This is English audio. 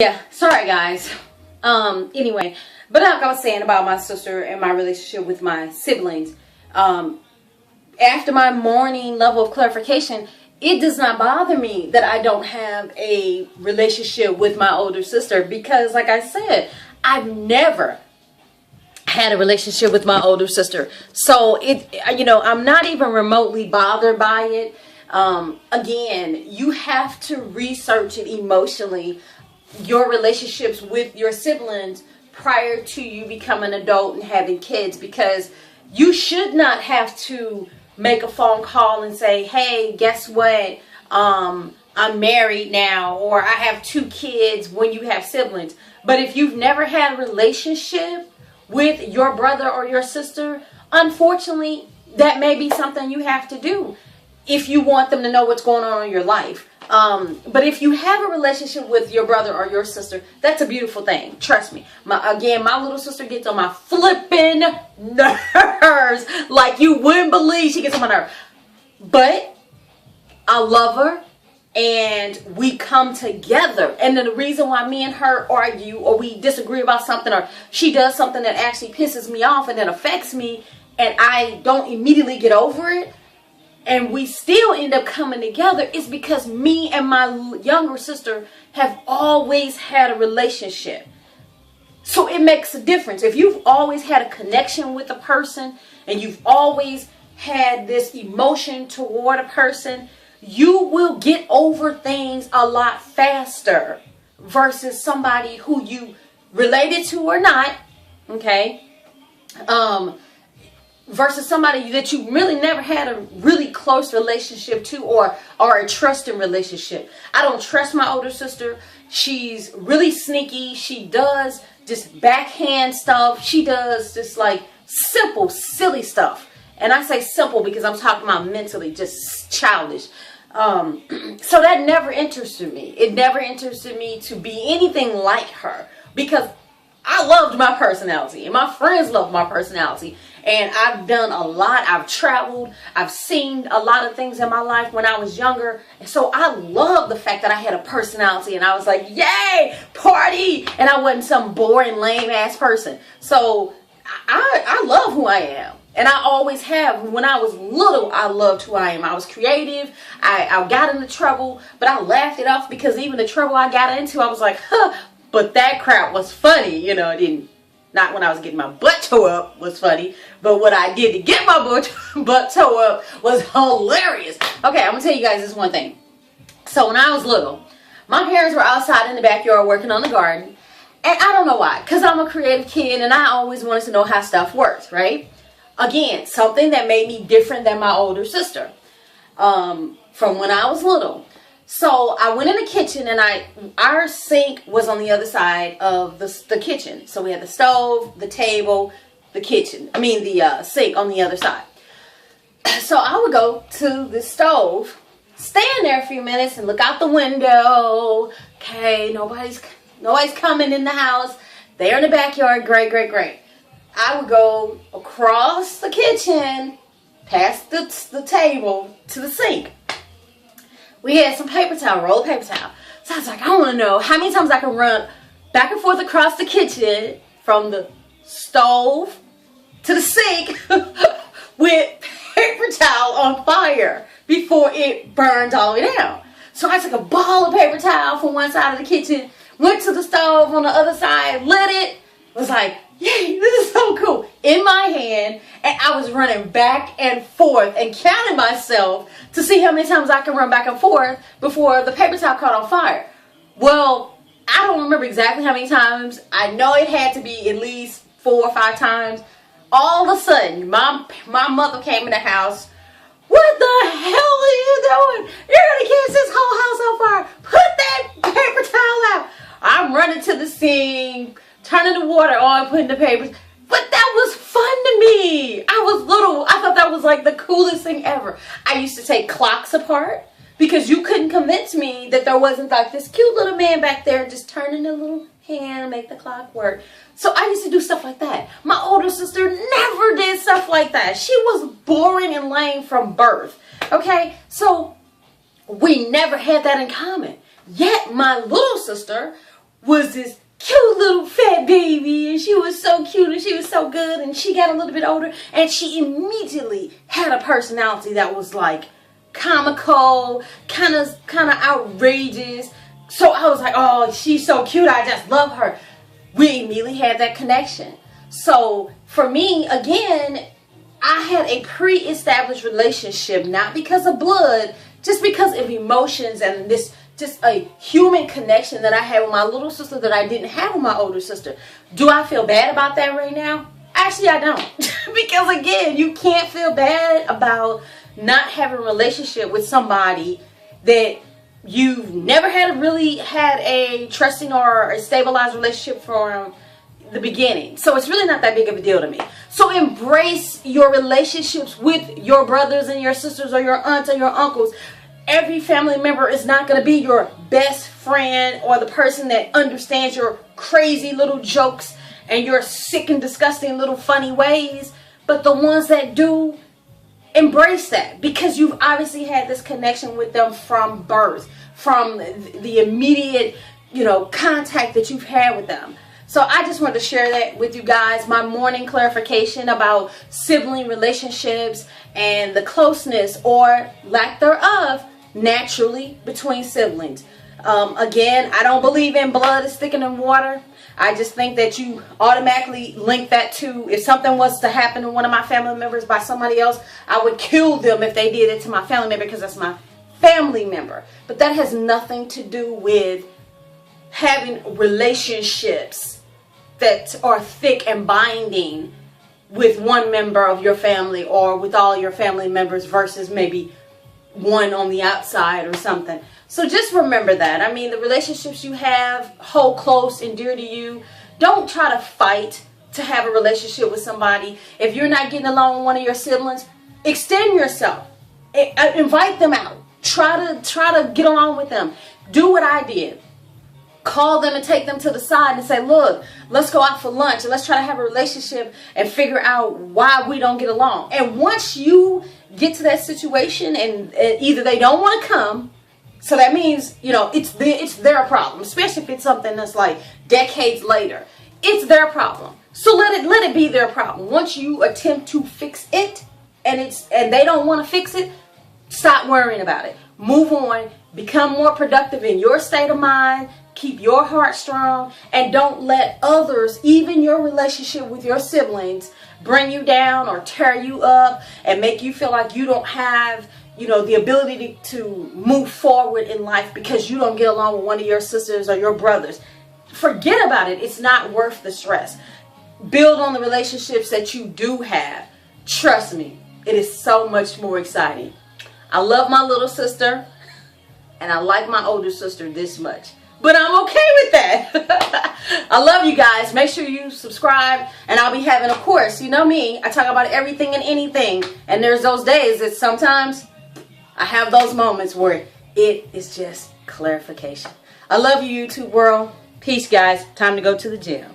Yeah, sorry guys. Anyway, but like I was saying about my sister and my relationship with my siblings, after my morning level of clarification, it does not bother me that I don't have a relationship with my older sister, because like I said, I've never had a relationship with my older sister. So I'm not even remotely bothered by it. Again, you have to research it emotionally, your relationships with your siblings prior to you becoming an adult and having kids, because you should not have to make a phone call and say, hey, guess what? I'm married now, or I have 2 kids, when you have siblings. But if you've never had a relationship with your brother or your sister, unfortunately, that may be something you have to do if you want them to know what's going on in your life. But if you have a relationship with your brother or your sister, that's a beautiful thing. Trust me. My little sister gets on my flipping nerves like you wouldn't believe. She gets on my nerves. But I love her, and we come together. And then the reason why me and her argue, or we disagree about something, or she does something that actually pisses me off and that affects me, and I don't immediately get over it, and we still end up coming together, is because me and my younger sister have always had a relationship. So it makes a difference. If you've always had a connection with a person, and you've always had this emotion toward a person, you will get over things a lot faster versus somebody who you related to or not, okay? Versus somebody that you really never had a really close relationship to, or a trusting relationship. I don't trust my older sister. She's really sneaky. She does just backhand stuff. She does just like simple, silly stuff. And I say simple because I'm talking about mentally, just childish. So that never interested me. It never interested me to be anything like her, because I loved my personality and my friends loved my personality, and I've done a lot. I've traveled. I've seen a lot of things in my life when I was younger. And so I love the fact that I had a personality, and I was like, yay, party. And I wasn't some boring, lame ass person. So I love who I am. And I always have. When I was little, I loved who I am. I was creative. I got into trouble, but I laughed it off, because even the trouble I got into, I was like, huh, but that crap was funny. It didn't, not when I was getting my butt tore up was funny, but what I did to get my butt tore up was hilarious. Okay, I'm going to tell you guys this one thing. So when I was little, my parents were outside in the backyard working on the garden. And I don't know why, because I'm a creative kid and I always wanted to know how stuff works, right? Again, something that made me different than my older sister from when I was little. So I went in the kitchen, and our sink was on the other side of the kitchen. So we had the stove, the table, the sink on the other side. So I would go to the stove, stand there a few minutes and look out the window. Okay, nobody's coming in the house. They're in the backyard. Great, great, great. I would go across the kitchen, past the table to the sink. We had some paper towel, roll of paper towel. So I was like, I want to know how many times I can run back and forth across the kitchen from the stove to the sink with paper towel on fire before it burns all the way down. So I took a ball of paper towel from one side of the kitchen, went to the stove on the other side, lit it, was like, yay, this is so cool, in my hand, and I was running back and forth and counting myself to see how many times I can run back and forth before the paper towel caught on fire. Well, I don't remember exactly how many times. I know it had to be at least 4 or 5 times. All of a sudden, my mother came in the house. What the hell are you doing? You're going to catch this whole house on fire. Put that paper towel out. I'm running to the sink, turning the water on, putting the papers. But that was fun to me. I was little. I thought that was like the coolest thing ever. I used to take clocks apart, because you couldn't convince me that there wasn't like this cute little man back there just turning the little hand, make the clock work. So I used to do stuff like that. My older sister never did stuff like that. She was boring and lame from birth. Okay, so we never had that in common. Yet my little sister was this cute little fat baby, and she was so cute and she was so good, and she got a little bit older and she immediately had a personality that was like comical, kind of outrageous. So I was like, oh, she's so cute, I just love her. We immediately had that connection. So for me, again, I had a pre-established relationship, not because of blood, just because of emotions and this just a human connection that I had with my little sister that I didn't have with my older sister. Do I feel bad about that right now? Actually, I don't. Because again, you can't feel bad about not having a relationship with somebody that you've never really had a trusting or a stabilized relationship from the beginning. So it's really not that big of a deal to me. So embrace your relationships with your brothers and your sisters or your aunts and your uncles. Every family member is not going to be your best friend or the person that understands your crazy little jokes and your sick and disgusting little funny ways. But the ones that do, embrace that, because you've obviously had this connection with them from birth, from the immediate, contact that you've had with them. So I just wanted to share that with you guys, my morning clarification about sibling relationships and the closeness or lack thereof naturally between siblings. Again, I don't believe in blood is thicker than water. I just think that you automatically link that to, if something was to happen to one of my family members by somebody else, I would kill them if they did it to my family member because that's my family member. But that has nothing to do with having relationships that are thick and binding with one member of your family or with all your family members versus maybe one on the outside or something. So just remember that. I mean, the relationships you have, hold close and dear to you. Don't try to fight to have a relationship with somebody. If you're not getting along with one of your siblings, extend yourself. Invite them out. Try to get along with them. Do what I did. Call them and take them to the side and say, look, let's go out for lunch and let's try to have a relationship and figure out why we don't get along. And once you get to that situation and either they don't want to come, so that means, it's their problem, especially if it's something that's like decades later. It's their problem. So let it be their problem. Once you attempt to fix it and they don't want to fix it, stop worrying about it. Move on. Become more productive in your state of mind. Keep your heart strong, and don't let others, even your relationship with your siblings, bring you down or tear you up and make you feel like you don't have, the ability to move forward in life because you don't get along with one of your sisters or your brothers. Forget about it. It's not worth the stress. Build on the relationships that you do have. Trust me, it is so much more exciting. I love my little sister and I like my older sister this much. But I'm okay with that. I love you guys. Make sure you subscribe. And I'll be having, of course, you know me, I talk about everything and anything. And there's those days that sometimes I have those moments where it is just clarification. I love you, YouTube world. Peace, guys. Time to go to the gym.